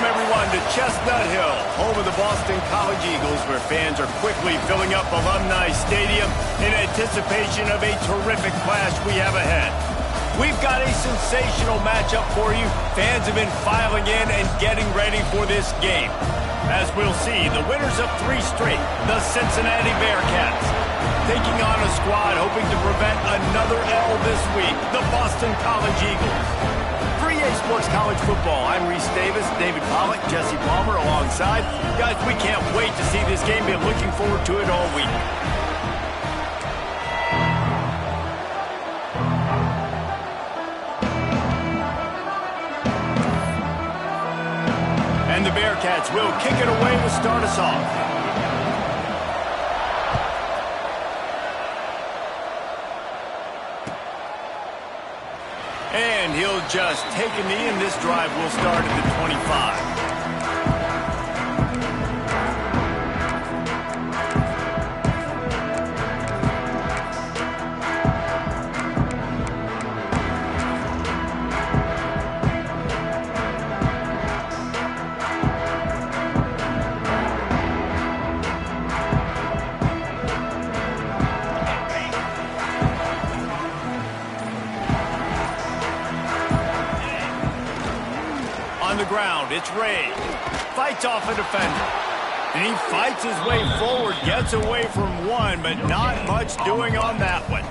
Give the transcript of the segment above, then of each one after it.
Welcome, everyone, to Chestnut Hill, home of the Boston College Eagles, where fans are quickly filling up Alumni Stadium in anticipation of a terrific clash we have ahead. We've got a sensational matchup for you. Fans have been filing in and getting ready for this game. As we'll see, the winners of 3 straight, the Cincinnati Bearcats, taking on a squad hoping to prevent another L this week, the Boston College Eagles. For EA Sports College Football, I'm Reese Davis, David Pollack, Jesse Palmer alongside. Guys, we can't wait to see this game. Been looking forward to it all week. And the Bearcats will kick it away to start us off. And he'll just take a knee, and this drive will start at the 25. On the ground, it's Ray. Fights off a defender. And he fights his way forward, gets away from one, but not much doing on that one.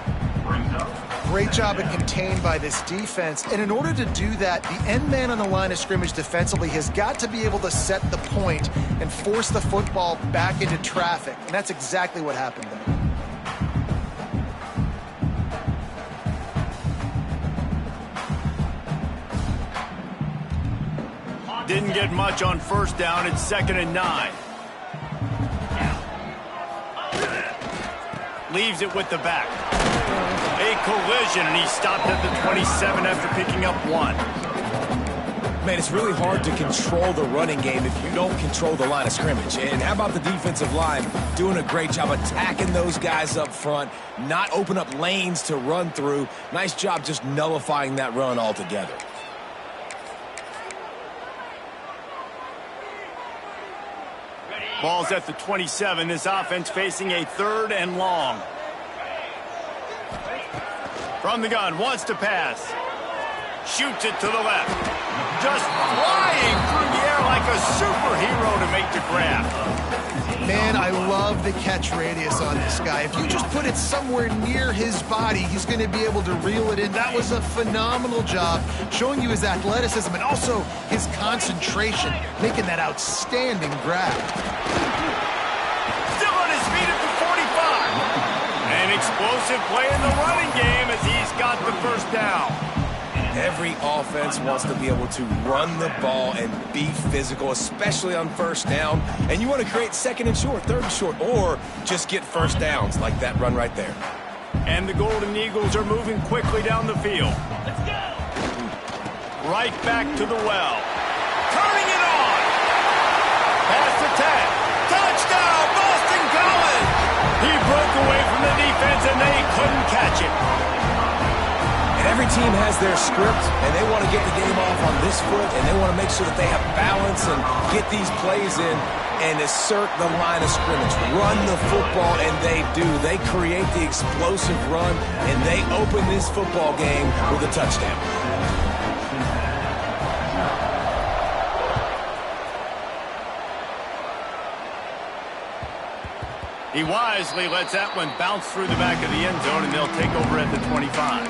Great job at contained by this defense. And in order to do that, the end man on the line of scrimmage defensively has got to be able to set the point and force the football back into traffic. And that's exactly what happened there. Didn't get much on first down. It's 2nd and 9. Leaves it with the back. A collision, and he stopped at the 27 after picking up 1. Man, it's really hard to control the running game if you don't control the line of scrimmage. And how about the defensive line doing a great job attacking those guys up front, not open up lanes to run through. Nice job just nullifying that run altogether. Ball's at the 27. This offense facing a 3rd and long. From the gun, wants to pass. Shoots it to the left. Just flying through the air like a superhero to make the grab. Man, I love the catch radius on this guy. If you just put it somewhere near his body, he's going to be able to reel it in. That was a phenomenal job, showing you his athleticism and also his concentration, making that outstanding grab. Still on his feet at the 45. An explosive play in the running game as he's got the first down. Every offense wants to be able to run the ball and be physical, especially on first down. And you want to create 2nd and short, 3rd and short, or just get first downs like that run right there. And the Golden Eagles are moving quickly down the field. Let's go! Right back to the well. Turning it on! Pass attack. Touchdown, Boston College! He broke away from the defense, and they couldn't catch it. And every team has their script, and they want to get the game off on this foot, and they want to make sure that they have balance and get these plays in and assert the line of scrimmage. Run the football, and they do. They create the explosive run, and they open this football game with a touchdown. He wisely lets that one bounce through the back of the end zone, and they'll take over at the 25.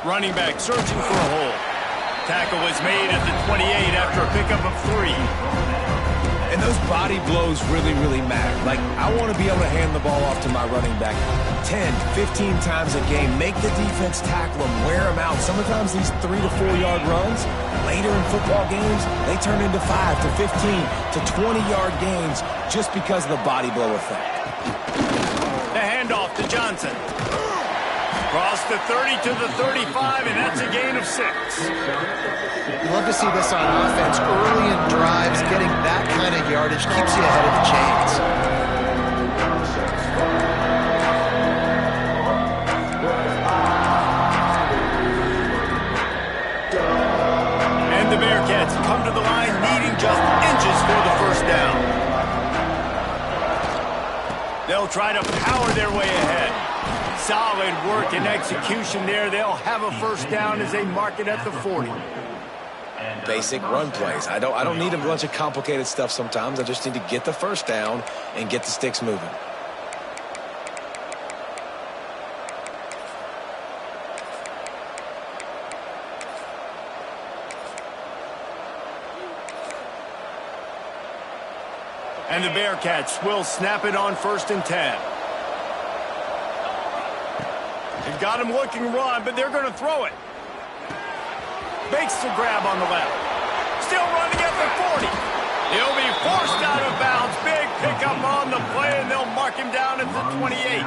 Running back searching for a hole. Tackle is made at the 28 after a pickup of 3. And those body blows really, really matter. Like, I want to be able to hand the ball off to my running back 10, 15 times a game. Make the defense tackle them, wear them out. Sometimes these 3 to 4 yard runs, later in football games, they turn into 5 to 15 to 20 yard gains just because of the body blow effect. to Johnson. Cross the 30 to the 35, and that's a gain of 6. You love to see this on offense. Early in drives, getting that kind of yardage keeps you ahead of the chains. And the Bearcats come to the line needing just inches for the first down. They'll try to power their way ahead. Solid work and execution there. They'll have a first down as they mark it at the 40. Basic run plays. I don't need a bunch of complicated stuff sometimes. I just need to get the first down and get the sticks moving. And the Bearcats will snap it on 1st and 10. They've got him looking run, but they're going to throw it. Makes the grab on the left. Still running at the 40. He'll be forced out of bounds. Big pickup on the play, and they'll mark him down at the 28.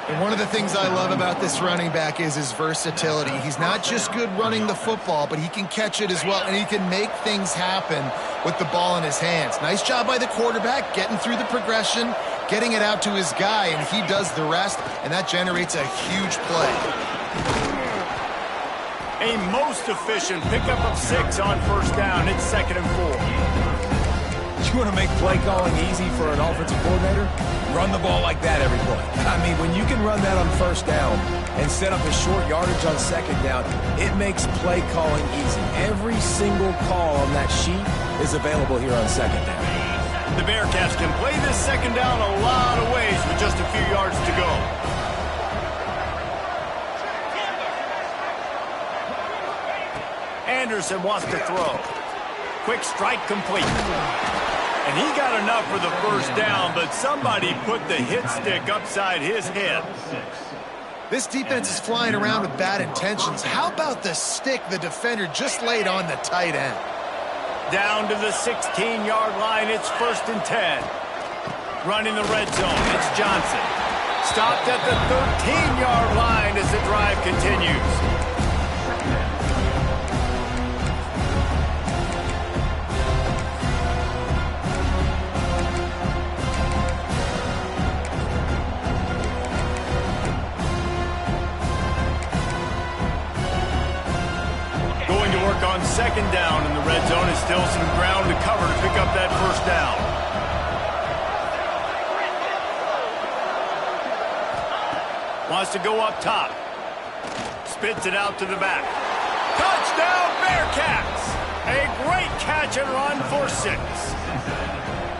And one of the things I love about this running back is his versatility. He's not just good running the football, but he can catch it as well, and he can make things happen with the ball in his hands. Nice job by the quarterback, getting through the progression, getting it out to his guy, and he does the rest, and that generates a huge play. A most efficient pickup of 6 on 1st down. It's 2nd and 4. You want to make play calling easy for an offensive coordinator? Run the ball like that every play. I mean, when you can run that on 1st down and set up a short yardage on 2nd down, it makes play calling easy. Every single call on that sheet is available here on 2nd down. The Bearcats can play this 2nd down a lot of ways with just a few yards to go. Anderson wants to throw. Quick strike complete. And he got enough for the first down, but somebody put the hit stick upside his head. This defense is flying around with bad intentions. How about the stick the defender just laid on the tight end? Down to the 16-yard line, it's 1st and 10. Running the red zone, it's Johnson. Stopped at the 13-yard line as the drive continues. On 2nd down in the red zone is still some ground to cover to pick up that first down. Wants to go up top. Spits it out to the back. Touchdown Bearcats! A great catch and run for 6.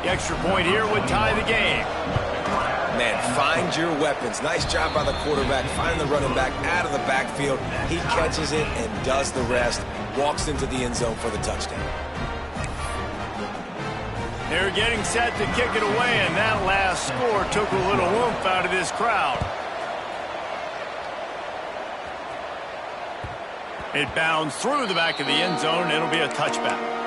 The extra point here would tie the game. Man, find your weapons. Nice job by the quarterback, finding the running back out of the backfield. He catches it and does the rest. Walks into the end zone for the touchdown. They're getting set to kick it away, and that last score took a little oomph out of this crowd. It bounds through the back of the end zone, and it'll be a touchback.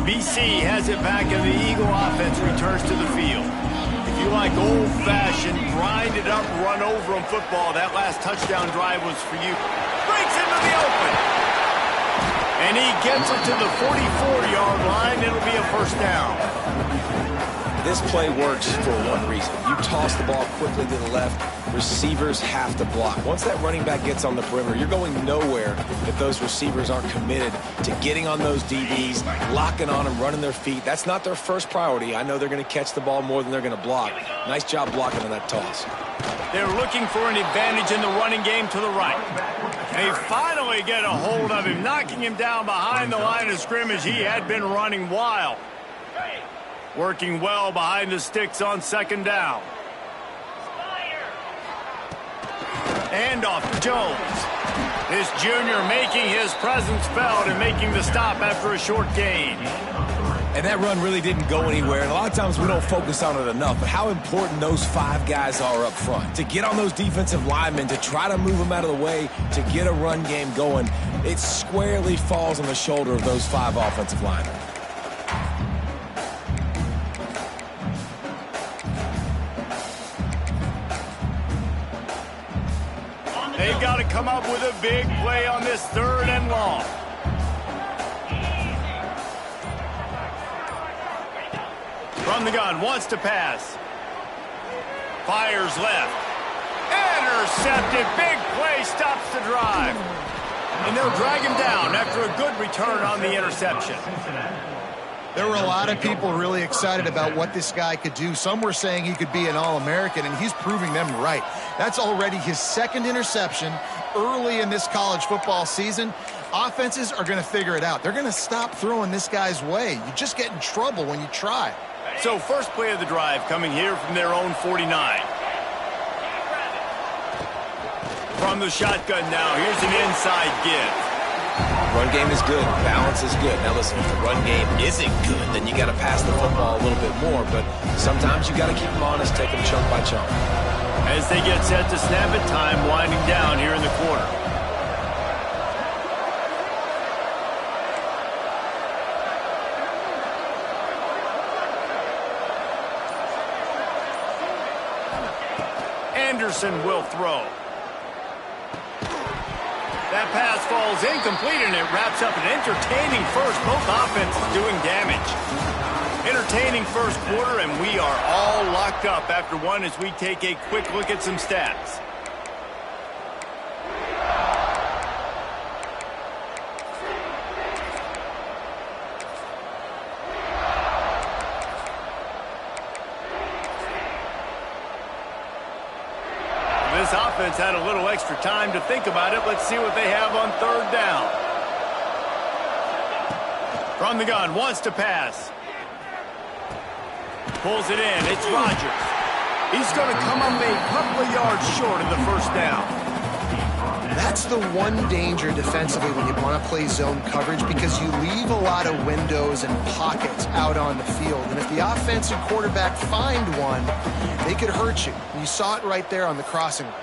BC has it back, and the Eagle offense returns to the field. If you like old-fashioned, grind-it-up, run-over-'em football, that last touchdown drive was for you. Breaks into the open. And he gets it to the 44-yard line. It'll be a first down. This play works for one reason. You toss the ball quickly to the left. Receivers have to block. Once that running back gets on the perimeter, you're going nowhere if those receivers aren't committed to getting on those DBs, locking on them, running their feet. That's not their first priority. I know they're going to catch the ball more than they're going to block. Nice job blocking on that toss. They're looking for an advantage in the running game to the right. They finally get a hold of him, knocking him down behind the line of scrimmage. He had been running wild. Working well behind the sticks on 2nd down. Handoff to Jones. This junior making his presence felt and making the stop after a short gain. And that run really didn't go anywhere, and a lot of times we don't focus on it enough, but how important those 5 guys are up front. To get on those defensive linemen, to try to move them out of the way, to get a run game going, it squarely falls on the shoulder of those 5 offensive linemen. They've got to come up with a big play on this 3rd and long. From the gun, wants to pass. Fires left. Intercepted. Big play, stops the drive. And they'll drag him down after a good return on the interception. There were a lot of people really excited about what this guy could do. Some were saying he could be an All-American, and he's proving them right. That's already his 2nd interception early in this college football season. Offenses are going to figure it out. They're going to stop throwing this guy's way. You just get in trouble when you try. So first play of the drive coming here from their own 49. From the shotgun now, here's an inside give. Run game is good. Balance is good. Now listen, if the run game isn't good, then you got to pass the football a little bit more. But sometimes you got to keep them honest, take them chunk by chunk. As they get set to snap it, time winding down here in the quarter. Anderson will throw. That pass falls incomplete, and it wraps up an entertaining first. Both offenses doing damage. Entertaining first quarter, and we are all locked up after one as we take a quick look at some stats. This offense had a little extra time to think about it. Let's see what they have on 3rd down. From the gun, wants to pass. Pulls it in. It's Rodgers. He's going to come up a couple of yards short of the 1st down. That's the one danger defensively when you want to play zone coverage, because you leave a lot of windows and pockets out on the field. And if the offensive quarterback find one, they could hurt you. You saw it right there on the crossing line.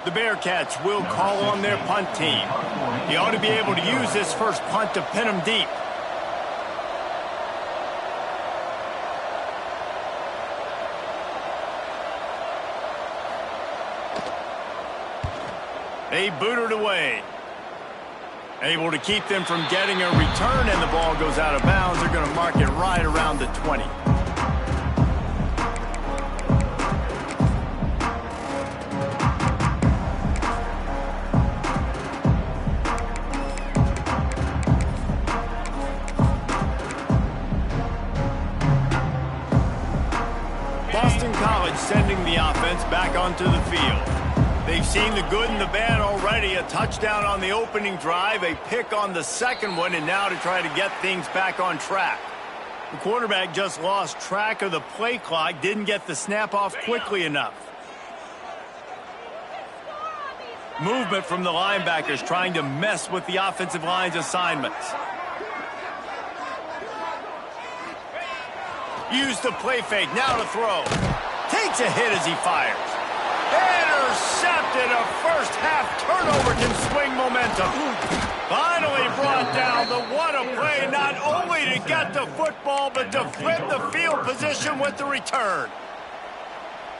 The Bearcats will call on their punt team. He ought to be able to use this first punt to pin them deep. They boot it away. Able to keep them from getting a return, and the ball goes out of bounds. They're going to mark it right around the 20. Boston College sending the offense back onto the field. They've seen the good and the bad already. A touchdown on the opening drive, a pick on the 2nd one, and now to try to get things back on track. The quarterback just lost track of the play clock, didn't get the snap off quickly enough. Movement from the linebackers trying to mess with the offensive line's assignments. Use the play fake, now to throw. Takes a hit as he fires. Intercepted. A first half turnover can swing momentum. Finally brought down. What a play, not only to get the football, but to flip the field position with the return.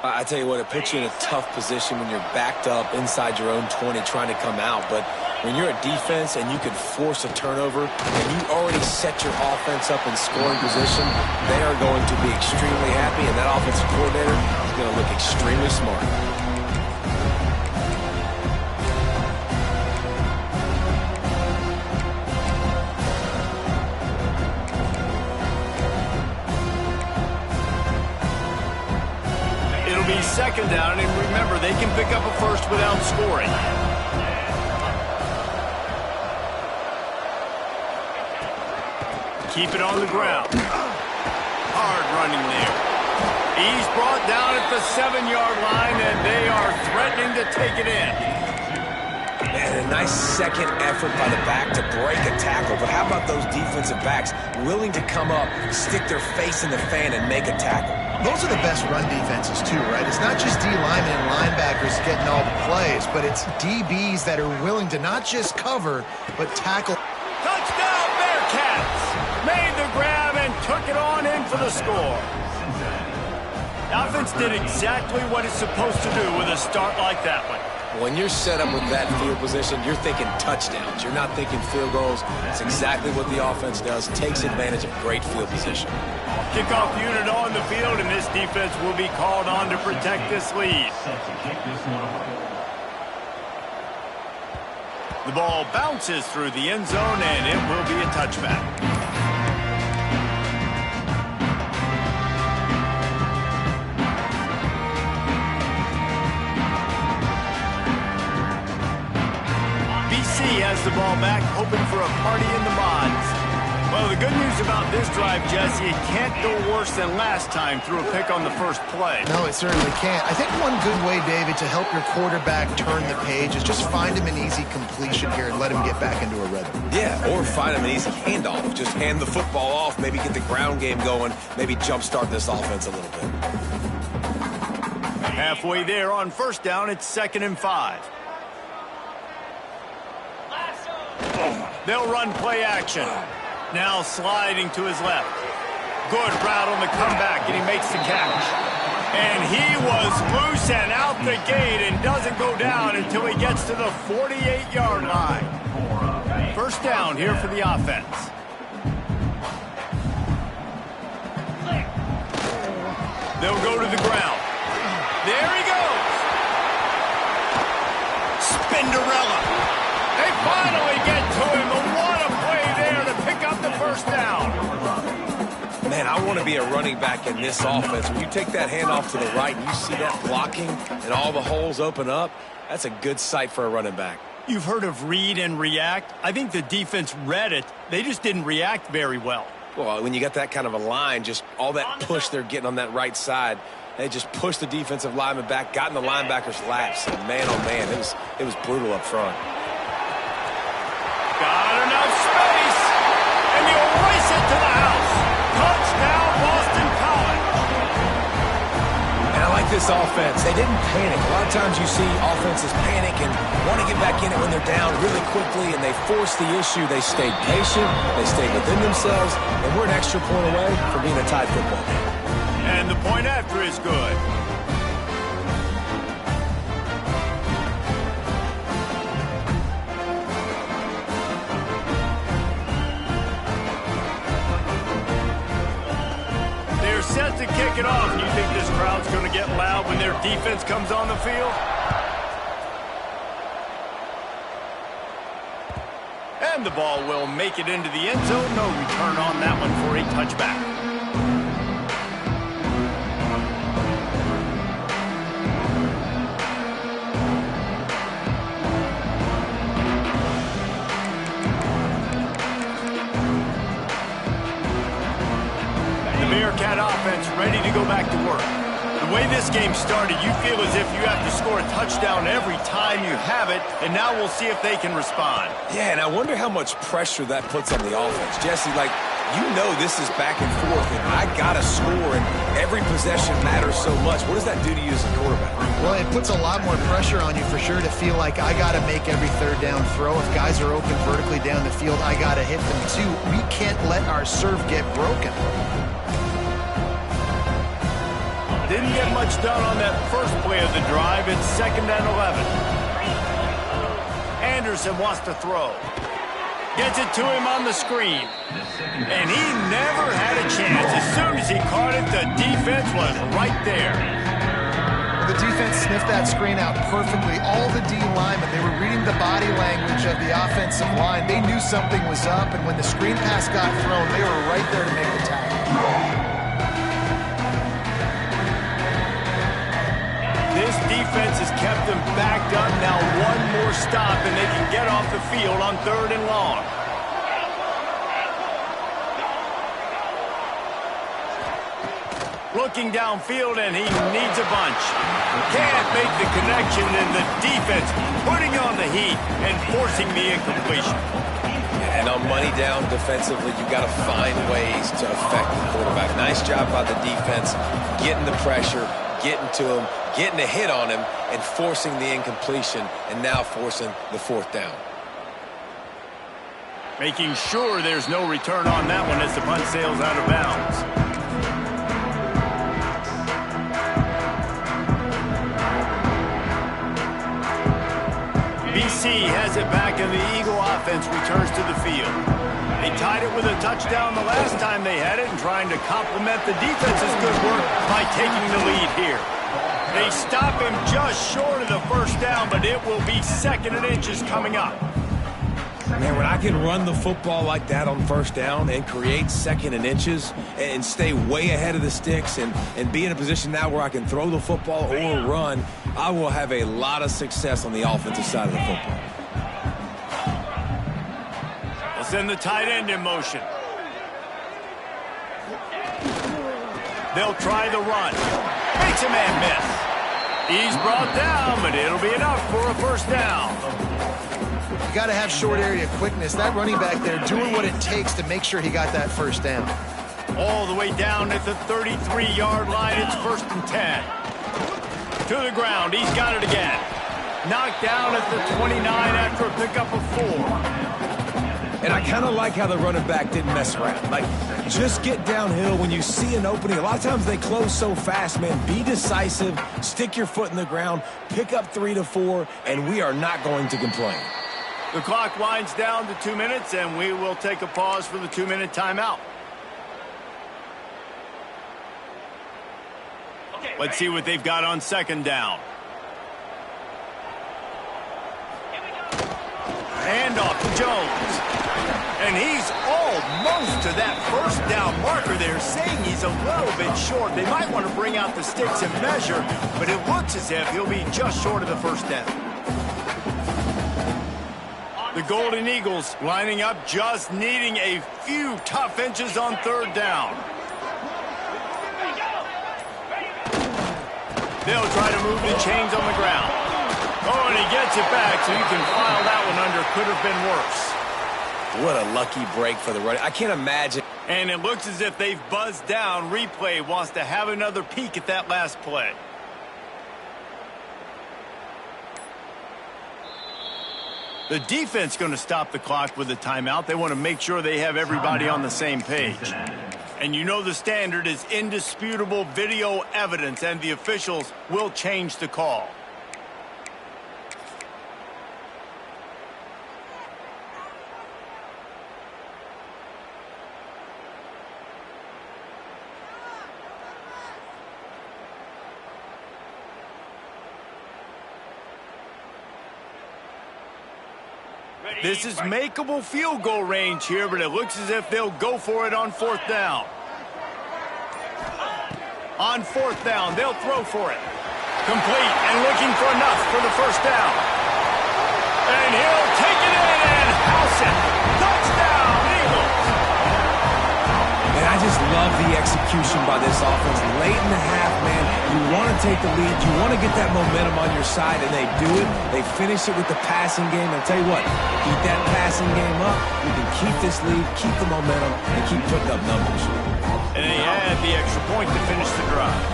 I tell you what, it puts you in a tough position when you're backed up inside your own 20 trying to come out. But when you're a defense and you can force a turnover and you already set your offense up in scoring position, they are going to be extremely happy, and that offensive coordinator is going to look extremely smart. It'll be 2nd down, and remember, they can pick up a first without scoring. Keep it on the ground. Hard running there. He's brought down at the 7-yard line, and they are threatening to take it in. nice second effort by the back to break a tackle, but how about those defensive backs willing to come up, stick their face in the fan, and make a tackle? Those are the best run defenses too, right? It's not just D linemen and linebackers getting all the plays, but it's DBs that are willing to not just cover, but tackle. Touchdown, Bearcats! Made the grab and took it on in for the score. The offense did exactly what it's supposed to do with a start like that one. When you're set up with that field position, you're thinking touchdowns. You're not thinking field goals. It's exactly what the offense does. Takes advantage of great field position. Kickoff unit on the field, and this defense will be called on to protect this lead. The ball bounces through the end zone, and it will be a touchback. Has the ball back, hoping for a party in the mods. Well, the good news about this drive, Jesse, it can't go worse than last time through a pick on the first play. No, it certainly can't. I think one good way, David, to help your quarterback turn the page is just find him an easy completion here and let him get back into a rhythm. Yeah, or find him an easy handoff. Just hand the football off, maybe get the ground game going, maybe jumpstart this offense a little bit. Halfway there on first down, it's 2nd and 5. They'll run play action. Now sliding to his left. Good route on the comeback, and he makes the catch. And he was loose and out the gate and doesn't go down until he gets to the 48-yard line. First down here for the offense. They'll go to the ground. There he goes. Spinderella. They finally get to him, but what a play there to pick up the first down. Man, I want to be a running back in this offense. When you take that handoff to the right and you see that blocking and all the holes open up, that's a good sight for a running back. You've heard of read and react. I think the defense read it. They just didn't react very well. Well, when you got that kind of a line, just all that push they're getting on that right side, they just pushed the defensive lineman back, got in the linebacker's laps, and man, oh man, it was brutal up front. Got enough space, and you race it to the house. Touchdown, Boston College. And I like this offense. They didn't panic. A lot of times you see offenses panic and want to get back in it when they're down really quickly, and they force the issue. They stayed patient. They stayed within themselves, and we're an extra point away from being a tied football game. And the point after is good. Set to kick it off. You think this crowd's going to get loud when their defense comes on the field? And the ball will make it into the end zone. No return on that one for a touchback. Bearcat offense ready to go back to work. The way this game started, you feel as if you have to score a touchdown every time you have it, and now we'll see if they can respond. Yeah, and I wonder how much pressure that puts on the offense. Jesse, like, you know this is back and forth, and I got to score, and every possession matters so much. What does that do to you as a quarterback? Well, it puts a lot more pressure on you for sure to feel like I got to make every third down throw. If guys are open vertically down the field, I got to hit them too. We can't let our serve get broken. Didn't get much done on that first play of the drive. It's 2nd and 11. Anderson wants to throw. Gets it to him on the screen. And he never had a chance. As soon as he caught it, the defense was right there. The defense sniffed that screen out perfectly. All the D linemen, they were reading the body language of the offensive line. They knew something was up, and when the screen pass got thrown, they were right there to make the tackle. This defense has kept them backed up. Now one more stop, and they can get off the field on 3rd and long. Looking downfield, and he needs a bunch. Can't make the connection, and the defense putting on the heat and forcing the incompletion. And on money down defensively, you've got to find ways to affect the quarterback. Nice job by the defense, getting the pressure, getting to him, getting a hit on him, and forcing the incompletion, and now forcing the fourth down. Making sure there's no return on that one as the punt sails out of bounds. BC has it back, and the Eagle offense returns to the field. They tied it with a touchdown the last time they had it, and trying to complement the defense's good work by taking the lead here. They stop him just short of the first down, but it will be 2nd and inches coming up. Man, when I can run the football like that on first down and create 2nd and inches and stay way ahead of the sticks and be in a position now where I can throw the football or run, I will have a lot of success on the offensive side of the football. They'll send the tight end in motion. They'll try the run. Makes a man miss. He's brought down, but it'll be enough for a first down. You got to have short area quickness. That running back there doing what it takes to make sure he got that first down. All the way down at the 33-yard line. It's 1st and 10. To the ground. He's got it again. Knocked down at the 29 after a pickup of 4. And I kind of like how the running back didn't mess around. Like, just get downhill when you see an opening. A lot of times they close so fast, man. Be decisive. Stick your foot in the ground. Pick up 3 to 4, and we are not going to complain. The clock winds down to 2 minutes, and we will take a pause for the 2-minute timeout. Let's see what they've got on 2nd down. Handoff to Jones. And he's almost to that first down marker there, saying he's a little bit short. They might want to bring out the sticks and measure, but it looks as if he'll be just short of the first down. The Golden Eagles lining up, just needing a few tough inches on 3rd down. They'll try to move the chains on the ground. Oh, and he gets it back, so you can file that one under. Could have been worse. What a lucky break for the running. I can't imagine. And it looks as if they've buzzed down. Replay wants to have another peek at that last play. The defense going to stop the clock with a timeout. They want to make sure they have everybody on the same page. And you know the standard is indisputable video evidence, and the officials will change the call. This is makeable field goal range here, but it looks as if they'll go for it on 4th down. On 4th down, they'll throw for it. Complete and looking for enough for the first down. And he'll take it in and house it. Touchdown, Eagles. And I just love the execution by this offense. Late in the half, man, you want to take the lead. You want to get that momentum on your side, and they do it. They finish it with the passing game. I'll tell you what, keep that passing game up. You can keep this lead, keep the momentum, and keep putting up numbers. And they had the extra point to finish the drive.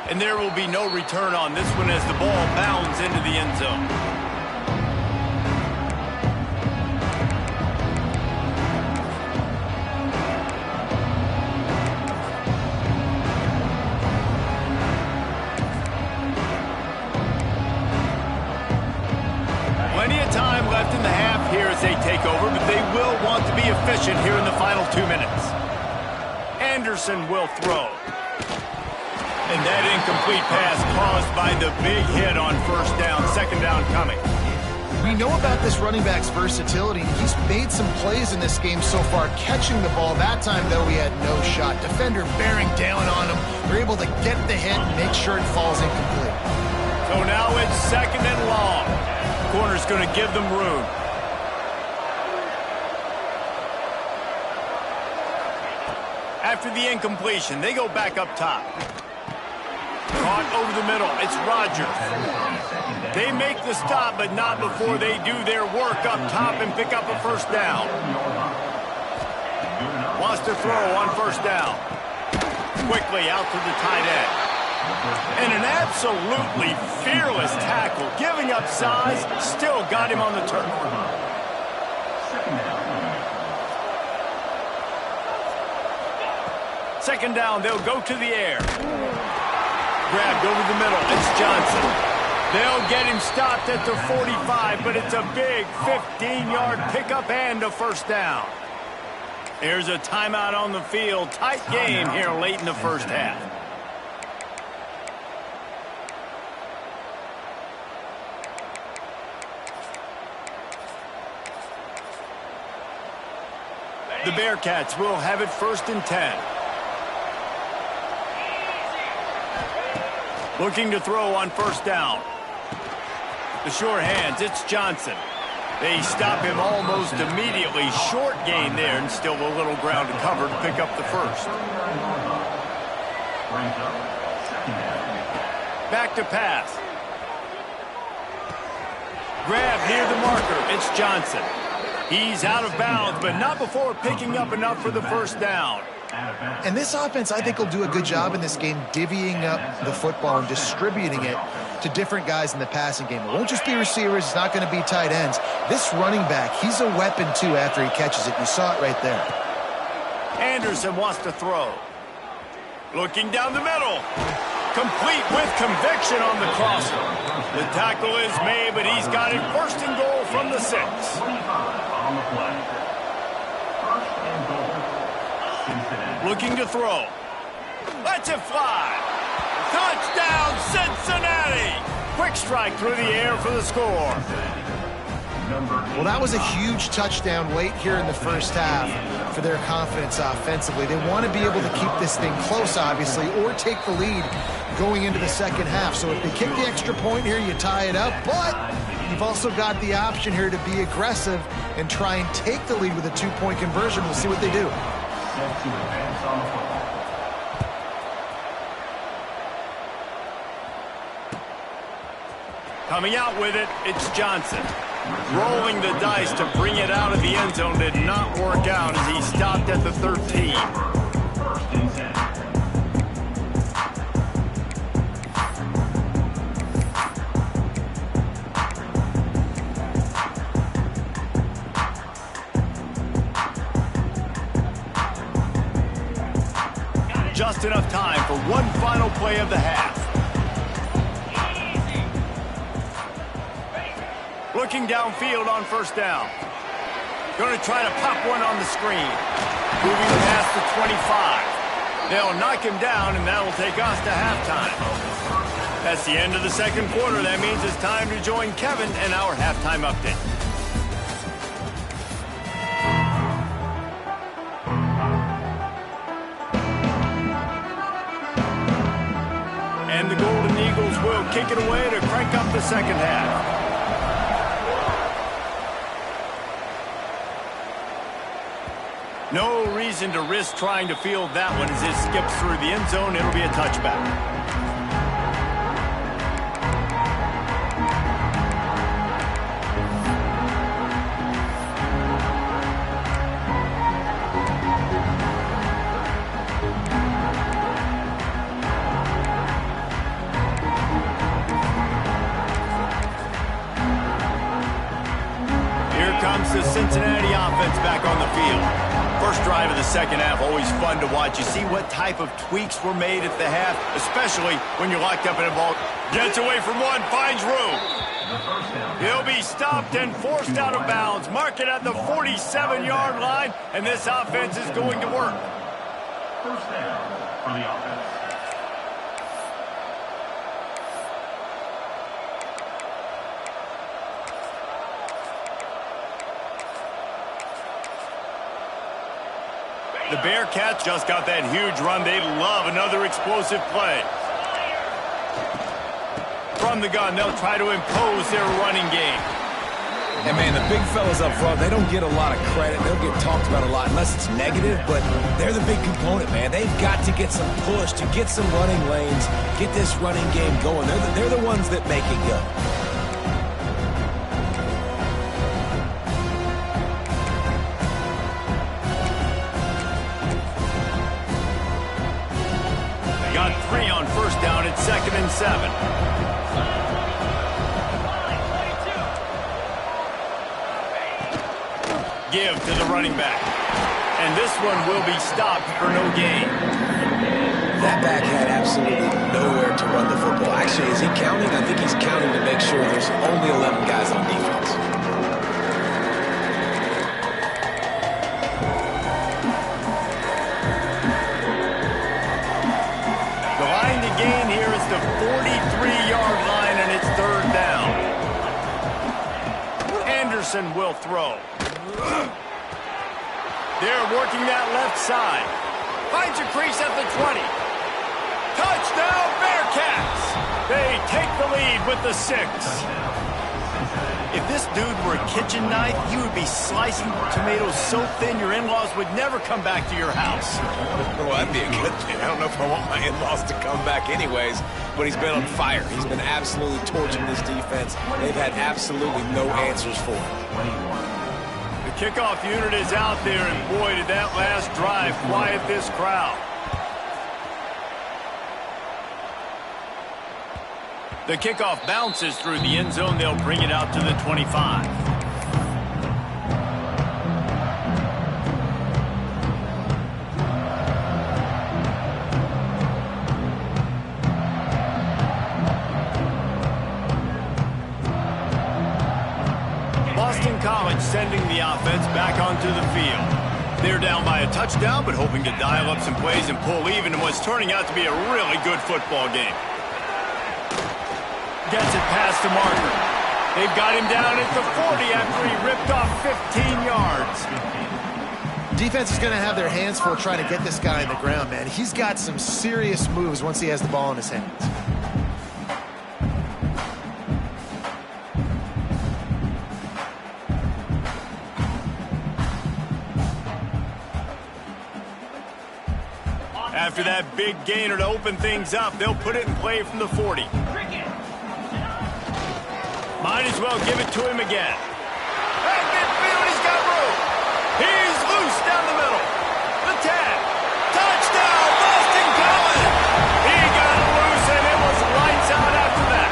And there will be no return on this one as the ball bounds into the end zone. Plenty of time left in the half here as they take over, but they will want to be efficient here in the final 2 minutes. Anderson will throw. And that incomplete pass caused by the big hit on first down, 2nd down coming. We know about this running back's versatility. He's made some plays in this game so far, catching the ball. That time, though, he had no shot. Defender bearing down on him. We're able to get the hit and make sure it falls incomplete. So now it's 2nd and long. Corner's going to give them room. After the incompletion, they go back up top. Caught over the middle. It's Rodgers. They make the stop, but not before they do their work up top and pick up a first down. Wants to throw on first down. Quickly out to the tight end. And an absolutely fearless tackle. Giving up size, still got him on the turf. Second down, they'll go to the air. Grabbed over the middle, it's Johnson. They'll get him stopped at the 45, but it's a big 15-yard pickup and a first down. Here's a timeout on the field. Tight game here late in the first half. The Bearcats will have it 1st and 10. Looking to throw on first down. The sure hands, it's Johnson. They stop him almost immediately. Short gain there, and still a little ground to cover to pick up the first. Back to pass. Grab near the marker. It's Johnson. He's out of bounds, but not before picking up enough for the first down. And this offense, I think, will do a good job in this game divvying up the football and distributing it to different guys in the passing game. It won't just be receivers. It's not going to be tight ends. This running back, he's a weapon, too, after he catches it. You saw it right there. Anderson wants to throw. Looking down the middle. Complete with conviction on the crosser. The tackle is made, but he's got it 1st and goal from the 6. Looking to throw. Lets it fly. Touchdown, Cincinnati! Quick strike through the air for the score. Well, that was a huge touchdown late here in the first half for their confidence offensively. They want to be able to keep this thing close, obviously, or take the lead going into the second half. So if they kick the extra point here, you tie it up. But you've also got the option here to be aggressive and try and take the lead with a 2-point conversion. We'll see what they do. Coming out with it, it's Johnson. Rolling the dice to bring it out of the end zone did not work out as he stopped at the 13. Just enough time for one final play of the half. Looking downfield on first down. Going to try to pop one on the screen. Moving past the 25. They'll knock him down, and that will take us to halftime. That's the end of the second quarter. That means it's time to join Kevin and our halftime update. And the Golden Eagles will kick it away to crank up the second half. No reason to risk trying to field that one as it skips through the end zone. It'll be a touchback. Here comes the Cincinnati offense back on the field. First drive of the second half, always fun to watch. You see what type of tweaks were made at the half, especially when you're locked up in a ball. Gets away from one, finds room. He'll be stopped and forced out of bounds. Mark it at the 47-yard line, and this offense is going to work. First down for the offense. The Bearcats just got that huge run. They love another explosive play. From the gun, they'll try to impose their running game. And, man, the big fellas up front, they don't get a lot of credit. They don't get talked about a lot unless it's negative, but they're the big component, man. They've got to get some push, to get some running lanes, get this running game going. They're the ones that make it go. They got 3 on first down at 2nd and 7. Give to the running back. And this one will be stopped for no gain. That back had absolutely nowhere to run the football. Actually, is he counting? I think he's counting to make sure there's only 11 guys on defense. The line to gain here is the 43-yard line, and it's 3rd down. Anderson will throw. They're working that left side. Finds a crease at the 20. Touchdown, Bearcats! They take the lead with the 6. If this dude were a kitchen knife, he would be slicing tomatoes so thin your in-laws would never come back to your house. Well, that'd be a good thing. I don't know if I want my in-laws to come back anyways, but he's been on fire. He's been absolutely torching this defense. They've had absolutely no answers for him. The kickoff unit is out there, and boy, did that last drive quiet this crowd. The kickoff bounces through the end zone. They'll bring it out to the 25. Boston College sending the offense back onto the field. They're down by a touchdown, but hoping to dial up some plays and pull even in what's turning out to be a really good football game. Gets it past the marker. They've got him down at the 40 after he ripped off 15 yards. Defense is going to have their hands full trying to get this guy on the ground, man. He's got some serious moves once he has the ball in his hands. After that big gainer to open things up, they'll put it in play from the 40. Might as well give it to him again. Hey, midfield, he's got room. He's loose down the middle. The 10. Touchdown, Boston College. He got loose, and it was lights out after that.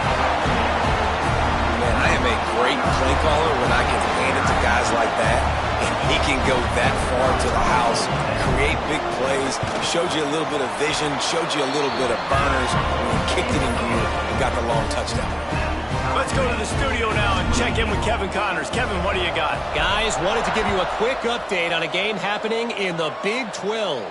Man, I am a great play caller when I can hand it to guys like that. And he can go that far to the house, create big plays, showed you a little bit of vision, showed you a little bit of burners, and he kicked it in gear and got the long touchdown. Let's go to the studio now and check in with Kevin Connors. Kevin, what do you got? Guys, wanted to give you a quick update on a game happening in the Big 12.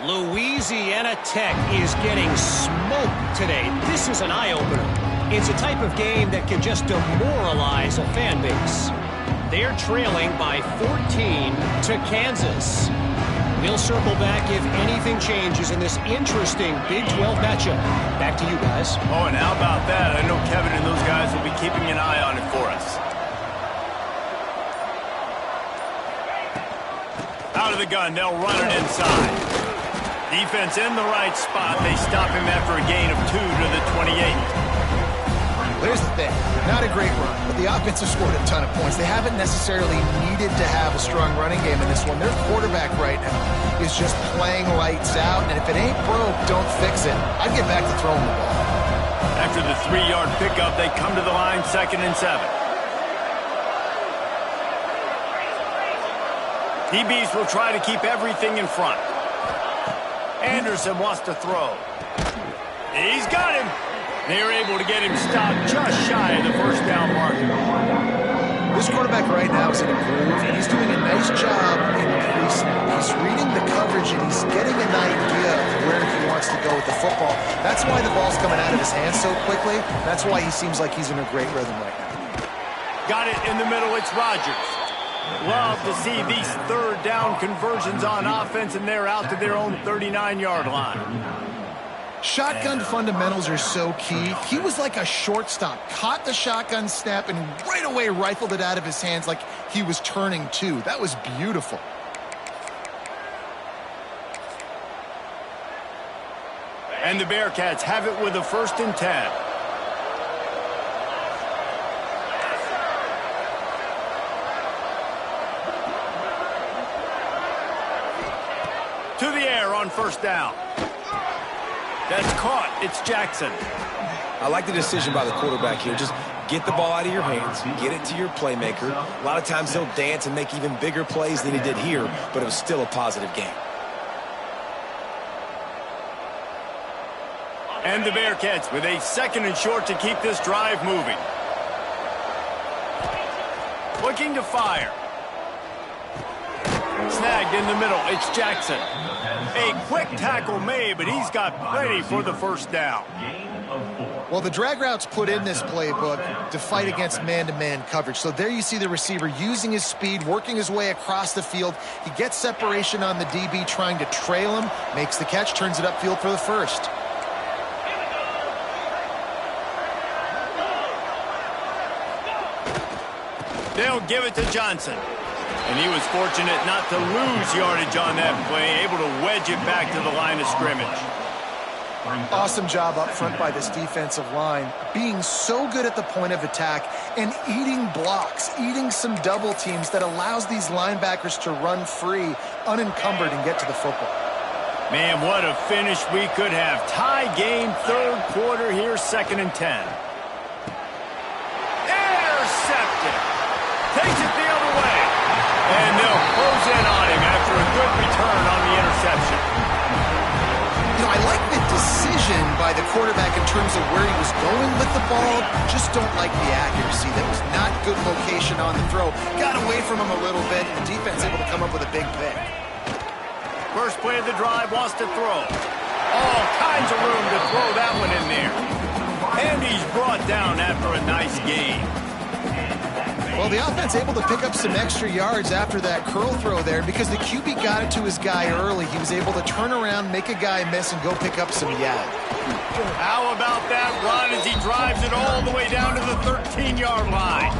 Louisiana Tech is getting smoked today. This is an eye-opener. It's a type of game that can just demoralize a fan base. They're trailing by 14 to Kansas. We'll circle back if anything changes in this interesting Big 12 matchup. Back to you guys. Oh, and how about that? I know Kevin and those guys will be keeping an eye on it for us. Out of the gun, they'll run it inside. Defense in the right spot. They stop him after a gain of 2 to the 28. There's the thing. Not a great run, but the offense has scored a ton of points. They haven't necessarily needed to have a strong running game in this one. Their quarterback right now is just playing lights out, and if it ain't broke, don't fix it. I'd get back to throwing the ball. After the 3-yard pickup, they come to the line 2nd and 7. DBs will try to keep everything in front. Anderson wants to throw. He's got him. They're able to get him stopped just shy of the first down marker. This quarterback right now is in a groove, and he's doing a nice job in pre-snap. He's reading the coverage, and he's getting an idea of where he wants to go with the football. That's why the ball's coming out of his hands so quickly. That's why he seems like he's in a great rhythm right now. Got it in the middle. It's Rodgers. Love to see these 3rd down conversions on offense, and they're out to their own 39-yard line. Shotgun fundamentals are so key. He was like a shortstop, caught the shotgun snap and right away rifled it out of his hands like he was turning two. That was beautiful. And the Bearcats have it with a 1st and 10. To the air on 1st down. That's caught. It's Jackson. I like the decision by the quarterback here. Just get the ball out of your hands, get it to your playmaker. A lot of times he'll dance and make even bigger plays than he did here, but it was still a positive game. And the Bearcats with a 2nd and short to keep this drive moving. Looking to fire. Snagged in the middle. It's Jackson. A quick tackle made, but he's got plenty for the 1st down. Well, the drag routes put in this playbook to fight against man-to-man coverage. So there you see the receiver using his speed, working his way across the field. He gets separation on the DB, trying to trail him, makes the catch, turns it upfield for the 1st. They'll give it to Johnson. And he was fortunate not to lose yardage on that play, able to wedge it back to the line of scrimmage. Awesome job up front by this defensive line, being so good at the point of attack and eating blocks, eating some double teams that allows these linebackers to run free, unencumbered, and get to the football. Man, what a finish we could have. Tie game, 3rd quarter here, 2nd and 10. Intercepted. Takes it the other way. And they'll close in on him after a good return on the interception. You know, I like the decision by the quarterback in terms of where he was going with the ball. Just don't like the accuracy. That was not good location on the throw. Got away from him a little bit, and the defense able to come up with a big pick. First play of the drive, wants to throw. All kinds of room to throw that one in there. And he's brought down after a nice game. Well, the offense able to pick up some extra yards after that curl throw there because the QB got it to his guy early. He was able to turn around, make a guy miss, and go pick up some yard. How about that run as he drives it all the way down to the 13-yard line?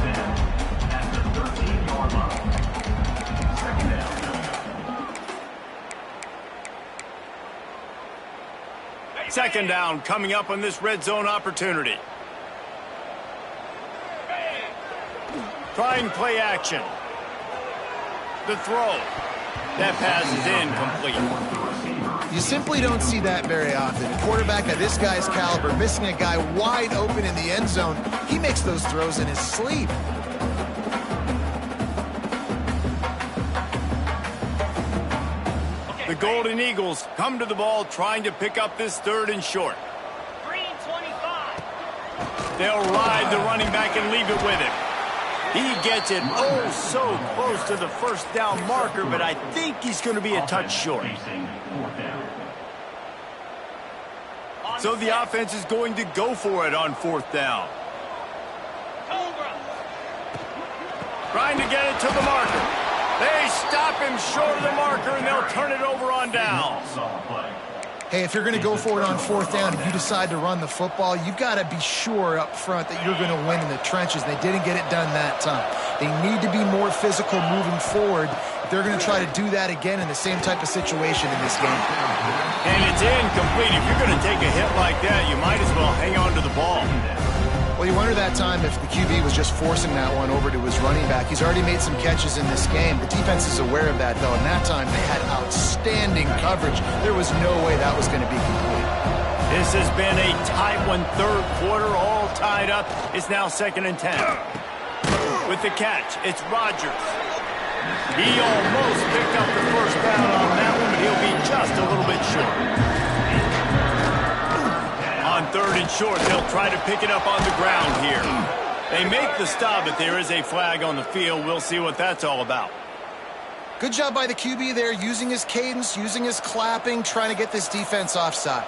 Second down coming up on this red zone opportunity. Trying play action. The throw. That pass is incomplete. You simply don't see that very often. A quarterback of this guy's caliber missing a guy wide open in the end zone. He makes those throws in his sleep. The Golden Eagles come to the ball trying to pick up this 3rd and short. Green 25. They'll ride the running back and leave it with him. He gets it oh so close to the 1st down marker, but I think he's going to be a touch short. So the offense is going to go for it on 4th down. Trying to get it to the marker. They stop him short of the marker, and they'll turn it over on downs. Hey, if you're going to go for it on 4th down and you decide to run the football, you've got to be sure up front that you're going to win in the trenches. They didn't get it done that time. They need to be more physical moving forward if they're going to try to do that again in the same type of situation in this game. And it's incomplete. If you're going to take a hit like that, you might as well hang on to the ball. Well, you wonder that time if the QB was just forcing that one over to his running back. He's already made some catches in this game. The defense is aware of that, though, and that time they had outstanding coverage. There was no way that was going to be complete. This has been a tight one, 3rd quarter, all tied up. It's now 2nd and 10. With the catch, it's Rodgers. He almost picked up the 1st down on that one, but he'll be just a little bit short. On 3rd and short, they'll try to pick it up on the ground here. They make the stop, but there is a flag on the field. We'll see what that's all about. Good job by the QB there, using his cadence, using his clapping, trying to get this defense offside.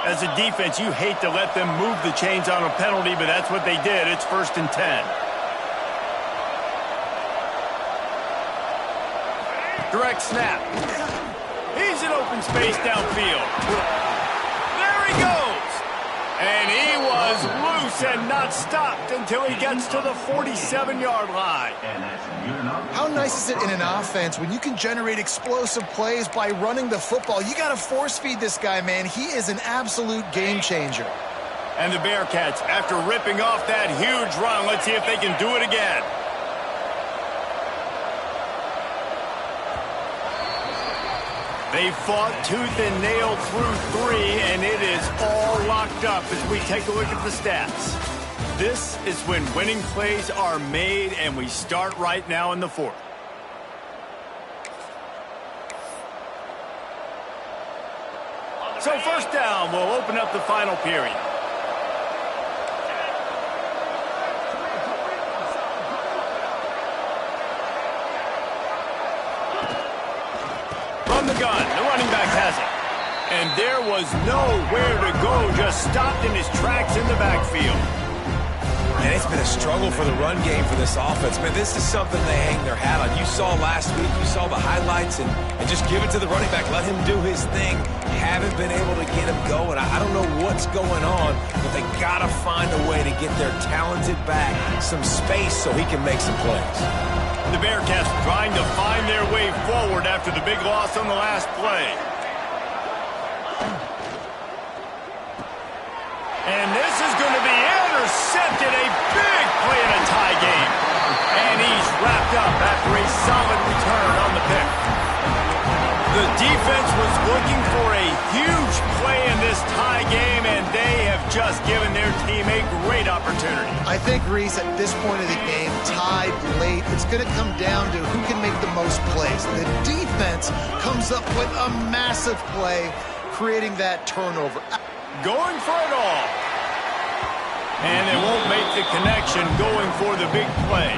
As a defense, you hate to let them move the chains on a penalty, but that's what they did. It's 1st and 10. Direct snap. He's in open space downfield. There he goes. And he was loose and not stopped until he gets to the 47-yard line. How nice is it in an offense when you can generate explosive plays by running the football? You got to force feed this guy, man. He is an absolute game changer. And the Bearcats, after ripping off that huge run, let's see if they can do it again. They fought tooth and nail through 3, and it is all locked up as we take a look at the stats. This is when winning plays are made, and we start right now in the 4th. So 1st down, we'll open up the final period. From the gun, the running back has it. And there was nowhere to go, just stopped in his tracks in the backfield. And it's been a struggle for the run game for this offense. Man, this is something they hang their hat on. You saw last week, you saw the highlights, and just give it to the running back. Let him do his thing. Haven't been able to get him going. I don't know what's going on, but they got to find a way to get their talented back some space so he can make some plays. The Bearcats trying to find their way forward after the big loss on the last play. And this is going to be intercepted, a big play in a tie game. And he's wrapped up after a solid return on the pick. The defense was looking for a huge play in this tie game, and they have just given their team a great opportunity. I think, Reese, at this point of the game, tied late, it's going to come down to who can make the most plays. The defense comes up with a massive play, creating that turnover. Going for it all. And they won't make the connection going for the big play.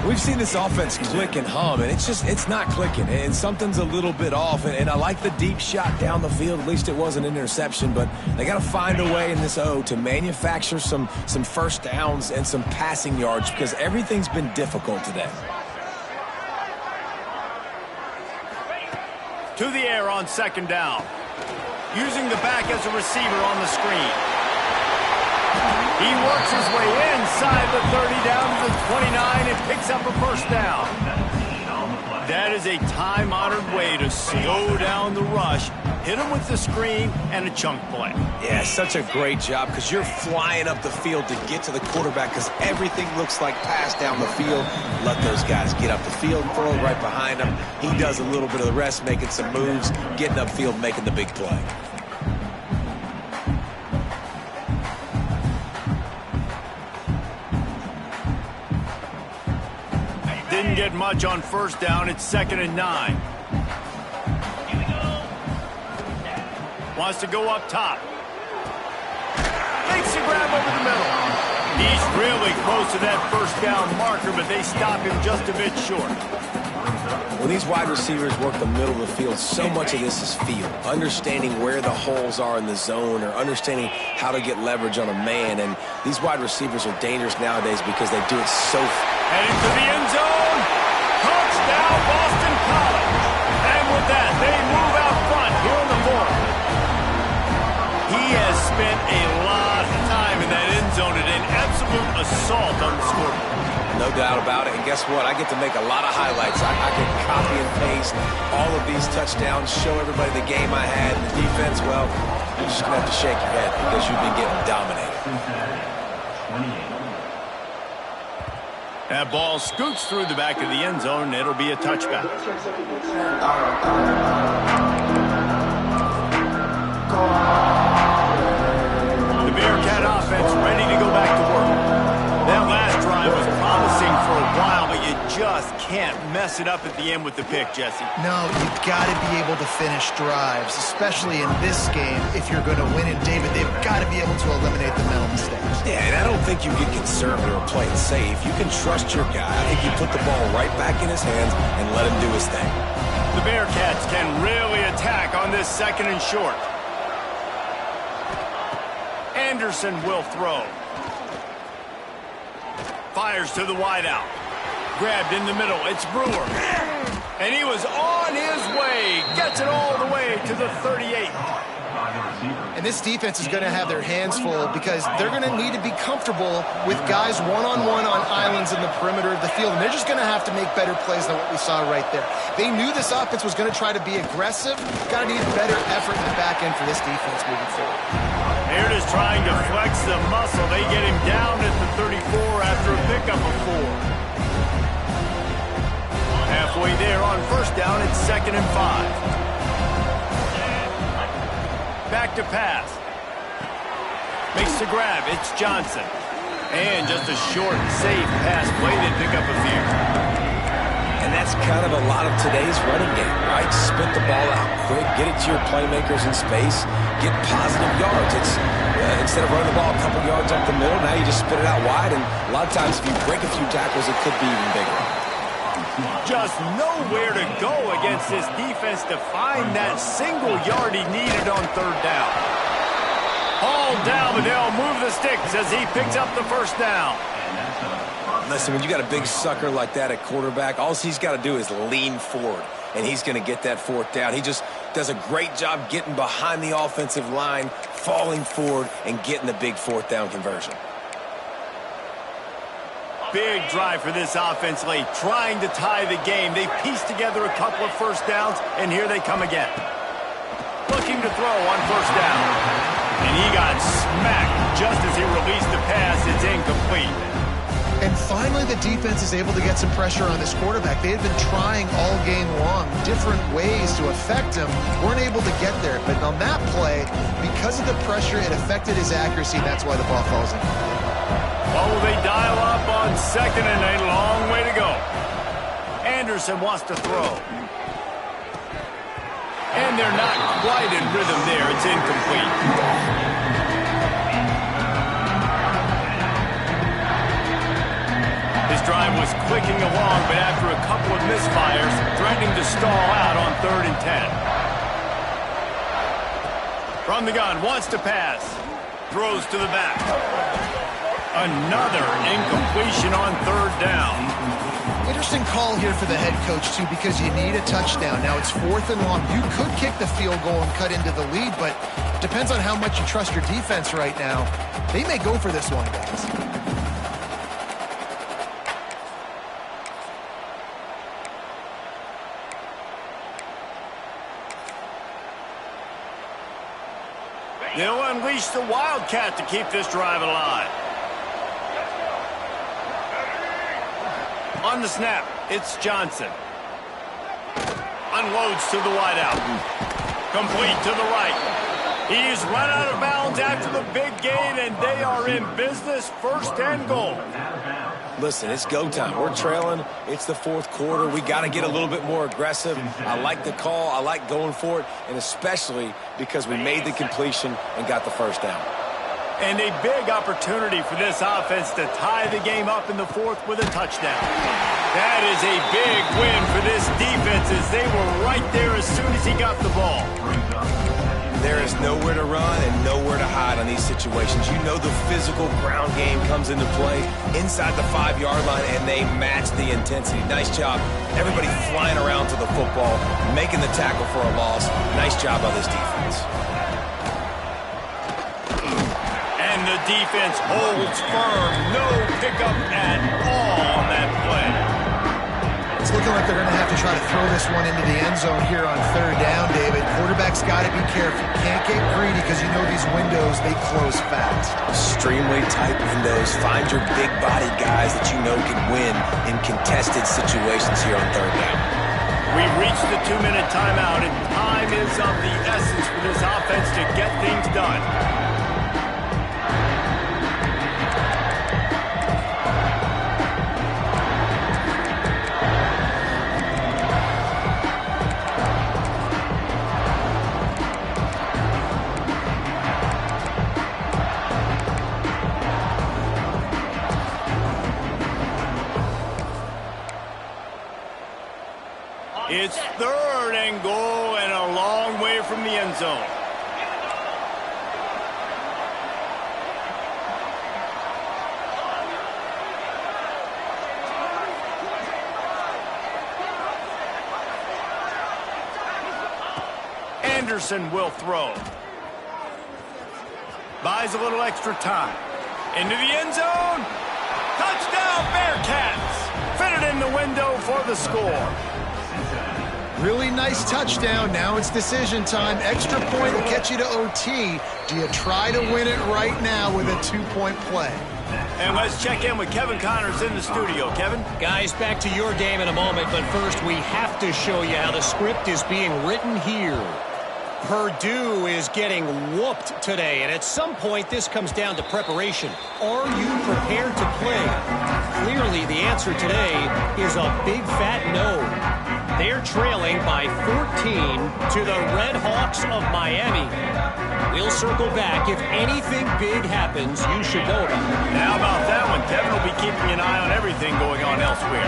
We've seen this offense click and hum, and it's not clicking, and something's a little bit off. And I like the deep shot down the field. At least it wasn't an interception, but they got to find a way in this O to manufacture some first downs and some passing yards because everything's been difficult today. To the air on 2nd down. Using the back as a receiver on the screen. He works his way inside the 30 down to the 29 and picks up a 1st down. That is a time-honored way to slow down the rush, hit him with the screen, and a chunk play. Yeah, such a great job because you're flying up the field to get to the quarterback because everything looks like pass down the field. Let those guys get up the field, throw it right behind him. He does a little bit of the rest, making some moves, getting upfield, making the big play. Didn't get much on 1st down. It's 2nd and 9. Wants to go up top. Makes a grab over the middle. He's really close to that 1st down marker, but they stop him just a bit short. When these wide receivers work the middle of the field, so much of this is feel. Understanding where the holes are in the zone or understanding how to get leverage on a man. And these wide receivers are dangerous nowadays because they do it so fast. Heading to the end zone. Touchdown, Boston College. And with that, they move out front here in the 4th. He has spent a lot of time in that end zone and an absolute assault on the scoreboard. No doubt about it. And guess what? I get to make a lot of highlights. I can copy and paste all of these touchdowns, show everybody the game I had. The defense, well, you're just going to have to shake your head because you've been getting dominated. That ball scoots through the back of the end zone, and it'll be a touchback. The Bearcat offense ready to go back to work. That last drive was promising for a while, but you just can't mess it up at the end with the pick, Jesse. No, you've got to be able to finish drives, especially in this game if you're going to win. And, David, they've got to be able to eliminate the mental mistakes. Yeah, and I don't think you get conservative or play it safe. You can trust your guy. I think you put the ball right back in his hands and let him do his thing. The Bearcats can really attack on this 2nd and short. Anderson will throw. Fires to the wideout. Grabbed in the middle. It's Brewer. And he was on his way. Gets it all the way to the 38. And this defense is going to have their hands full because they're going to need to be comfortable with guys one-on-one on islands in the perimeter of the field. And they're just going to have to make better plays than what we saw right there. They knew this offense was going to try to be aggressive. Got to need better effort in the back end for this defense moving forward. They're just trying to flex the muscle. They get him down at the 34 after a pickup of 4. Halfway there on first down, it's 2nd and 5. Back to pass. Makes the grab. It's Johnson. And just a short, safe pass play. They pick up a few. And that's kind of a lot of today's running game, right? Spit the ball out quick, get it to your playmakers in space, get positive yards. It's instead of running the ball a couple yards up the middle, now you just spit it out wide. And a lot of times if you break a few tackles, it could be even bigger. Just nowhere to go against this defense to find that single yard he needed on 3rd down. Hauled down, but they'll move the sticks as he picks up the first down. Listen, when you got a big sucker like that at quarterback, all he's got to do is lean forward, and he's going to get that 4th down. He just does a great job getting behind the offensive line, falling forward, and getting the big 4th down conversion. Big drive for this offense late, trying to tie the game. They pieced together a couple of first downs, and here they come again. Looking to throw on first down. And he got smacked just as he released the pass. It's incomplete. And finally, the defense is able to get some pressure on this quarterback. They had been trying all game long different ways to affect him. Weren't able to get there. But on that play, because of the pressure, it affected his accuracy, and that's why the ball falls in. Well, they dial up on 2nd and a long way to go. Anderson wants to throw. And they're not quite in rhythm there. It's incomplete. His drive was clicking along, but after a couple of misfires, threatening to stall out on 3rd and 10. From the gun, wants to pass. Throws to the back. Another incompletion on 3rd down. Interesting call here for the head coach, too, because you need a touchdown. Now it's 4th and long. You could kick the field goal and cut into the lead, but it depends on how much you trust your defense right now. They may go for this one, guys. They'll unleash the Wildcat to keep this drive alive. On the snap, it's Johnson. Unloads to the wideout. Complete to the right. He's run out of bounds after the big gain, and they are in business. 1st and goal. Listen, it's go time. We're trailing. It's the 4th quarter. We got to get a little bit more aggressive. I like the call. I like going for it, and especially because we made the completion and got the 1st down. And a big opportunity for this offense to tie the game up in the 4th with a touchdown. That is a big win for this defense as they were right there as soon as he got the ball. There is nowhere to run and nowhere to hide on these situations. You know the physical ground game comes into play inside the 5-yard line, and they match the intensity. Nice job. Everybody flying around to the football, making the tackle for a loss. Nice job by this defense. And the defense holds firm. No pickup at all on that play. It's looking like they're going to have to try to throw this one into the end zone here on 3rd down, David. Quarterback's got to be careful. Can't get greedy because you know these windows, they close fast. Extremely tight windows. Find your big-bodied guys that you know can win in contested situations here on 3rd down. We've reached the 2-minute timeout, and time is of the essence for this offense to get things done. It's 3rd and goal and a long way from the end zone. Henderson will throw. Buys a little extra time. Into the end zone. Touchdown, Bearcats. Fitted in the window for the score. Really nice touchdown. Now it's decision time. Extra point will get you to OT. Do you try to win it right now with a 2-point play? And let's check in with Kevin Connors in the studio. Kevin? Guys, back to your game in a moment, but first we have to show you how the script is being written here. Purdue is getting whooped today, and at some point this comes down to preparation. Are you prepared to play? Clearly the answer today is a big fat no. They're trailing by 14 to the Red Hawks of Miami. We'll circle back. If anything big happens, you should know about it. How about that one? Kevin will be keeping an eye on everything going on elsewhere.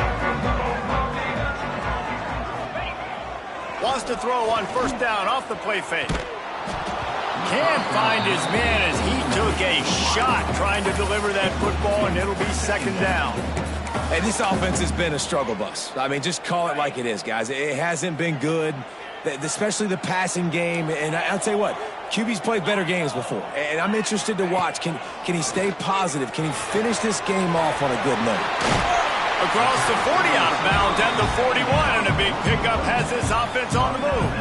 Wants to throw on first down off the play fake. Can't find his man as he took a shot trying to deliver that football, and it'll be second down. Hey, this offense has been a struggle bus. I mean, just call it like it is, guys. It hasn't been good, especially the passing game. And I'll tell you what, QB's played better games before. And I'm interested to watch. Can he stay positive? Can he finish this game off on a good note? Across the 40 out of bounds at the 41, and a big pickup has this offense on the move.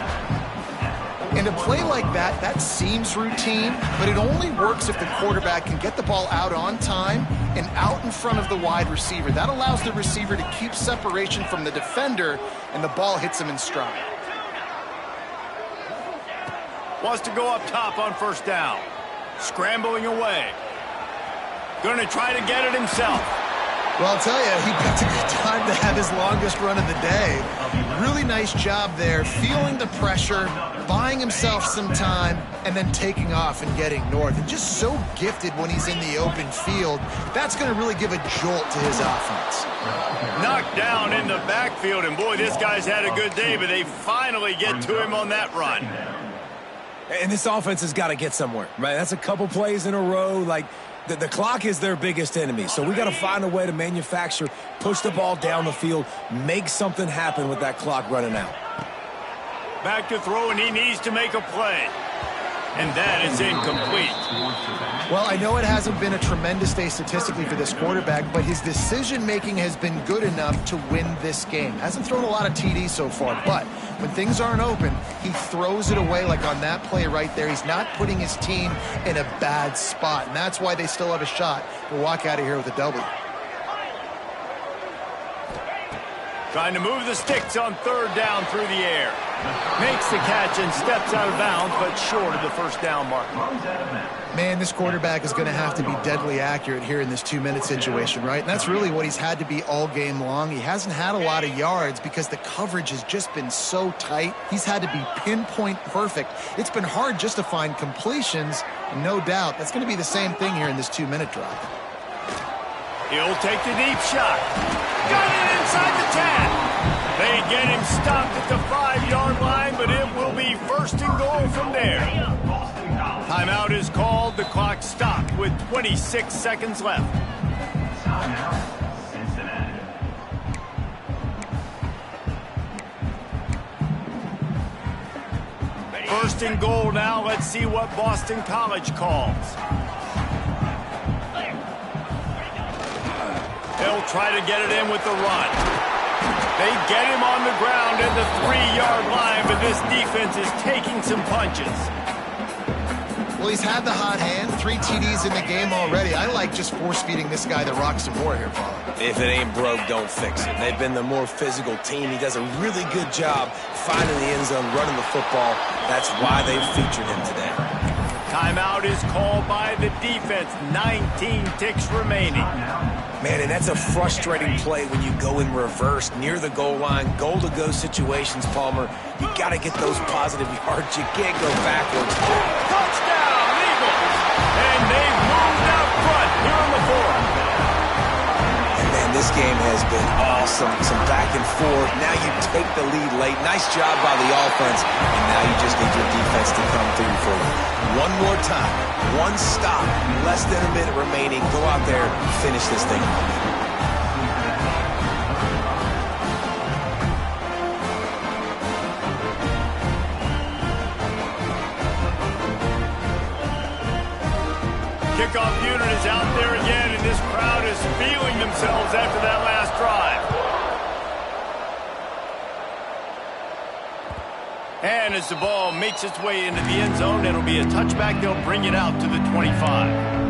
And a play like that, that seems routine, but it only works if the quarterback can get the ball out on time and out in front of the wide receiver. That allows the receiver to keep separation from the defender, and the ball hits him in stride. Wants to go up top on first down. Scrambling away. Going to try to get it himself. Well, I'll tell you, he picked a good time to have his longest run of the day. Really nice job there, feeling the pressure, buying himself some time, and then taking off and getting north. And just so gifted when he's in the open field. That's going to really give a jolt to his offense. Knocked down in the backfield, and boy, this guy's had a good day, but they finally get to him on that run. And this offense has got to get somewhere, right? That's a couple plays in a row, like... The clock is their biggest enemy, so we got to find a way to manufacture, push the ball down the field, make something happen with that clock running out. Back to throw, and he needs to make a play. And that is incomplete. Well, I know it hasn't been a tremendous day statistically for this quarterback, but his decision-making has been good enough to win this game. Hasn't thrown a lot of TDs so far, but when things aren't open, he throws it away like on that play right there. He's not putting his team in a bad spot, and that's why they still have a shot to walk out of here with a W. Trying to move the sticks on third down through the air. Makes the catch and steps out of bounds, but short of the first down mark. Man, this quarterback is going to have to be deadly accurate here in this 2-minute situation, right? And that's really what he's had to be all game long. He hasn't had a lot of yards because the coverage has just been so tight. He's had to be pinpoint perfect. It's been hard just to find completions, and no doubt that's going to be the same thing here in this 2-minute drive. He'll take the deep shot. Got it inside the 10. They get him stopped at the 5-yard line, but it will be first and goal from there. Timeout is called. The clock stopped with 26 seconds left. Cincinnati. First and goal now. Let's see what Boston College calls. They'll try to get it in with the run. They get him on the ground at the 3-yard line, but this defense is taking some punches. Well, he's had the hot hand, 3 TDs in the game already. I like just force-feeding this guy the rock some more here, Paul. If it ain't broke, don't fix it. They've been the more physical team. He does a really good job finding the end zone, running the football. That's why they've featured him today. Timeout is called by the defense. 19 ticks remaining. Man, and that's a frustrating play when you go in reverse near the goal line, goal-to-go situations, Palmer. You got to get those positive yards. You can't go backwards. Touchdown, Eagles! And they've moved out front here in the fourth. And man, this game has been awesome. Some back and forth. Now you take the lead late. Nice job by the offense. And now you just need your defense to come through for you. One more time. One stop. Less than a minute remaining. Go out there and finish this thing off. Kickoff unit is out there again, and this crowd is feeling themselves after that last drive. And as the ball makes its way into the end zone, it'll be a touchback. They'll bring it out to the 25.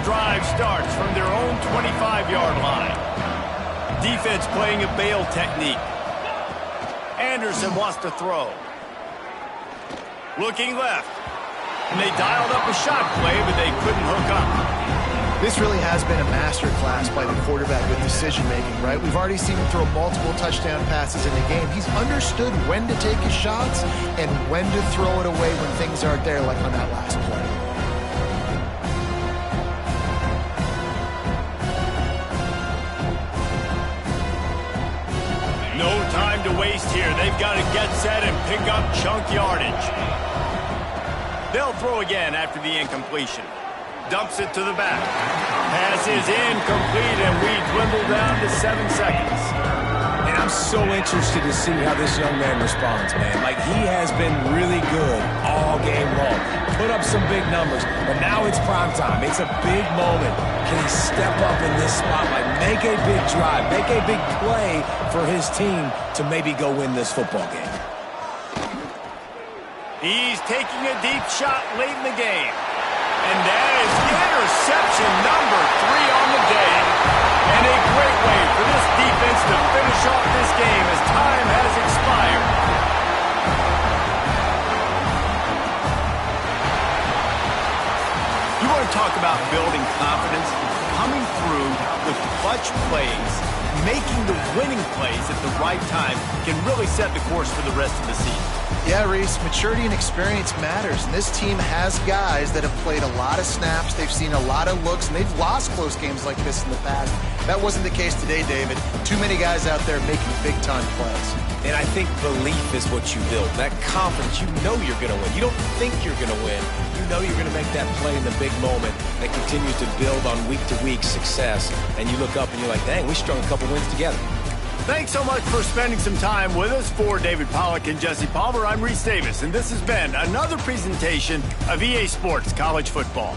Drive starts from their own 25-yard line. Defense playing a bail technique. Anderson wants to throw. Looking left. And they dialed up a shot play, but they couldn't hook up. This really has been a master class by the quarterback with decision-making, right? We've already seen him throw multiple touchdown passes in the game. He's understood when to take his shots and when to throw it away when things aren't there, like on that last play. No time to waste here. They've got to get set and pick up chunk yardage. They'll throw again after the incompletion. Dumps it to the back. Pass is incomplete, and we dwindle down to 7 seconds. And I'm so interested to see how this young man responds, man. Like, he has been really good all game long. Put up some big numbers, but now it's prime time. It's a big moment. Can he step up in this spotlight, make a big drive, make a big play for his team to maybe go win this football game? He's taking a deep shot late in the game. And that is interception number 3 on the day. And a great way for this defense to finish off this game as time has expired. You want to talk about building confidence? Coming through with clutch plays, making the winning plays at the right time can really set the course for the rest of the season. Yeah, Reese, maturity and experience matters, and this team has guys that have played a lot of snaps, they've seen a lot of looks, and they've lost close games like this in the past. That wasn't the case today, David. Too many guys out there making big-time plays. And I think belief is what you build. That confidence, you know you're going to win. You don't think you're going to win. You know you're going to make that play in the big moment that continues to build on week-to-week success. And you look up and you're like, dang, we strung a couple wins together. Thanks so much for spending some time with us. For David Pollack and Jesse Palmer, I'm Reese Davis, and this has been another presentation of EA Sports College Football.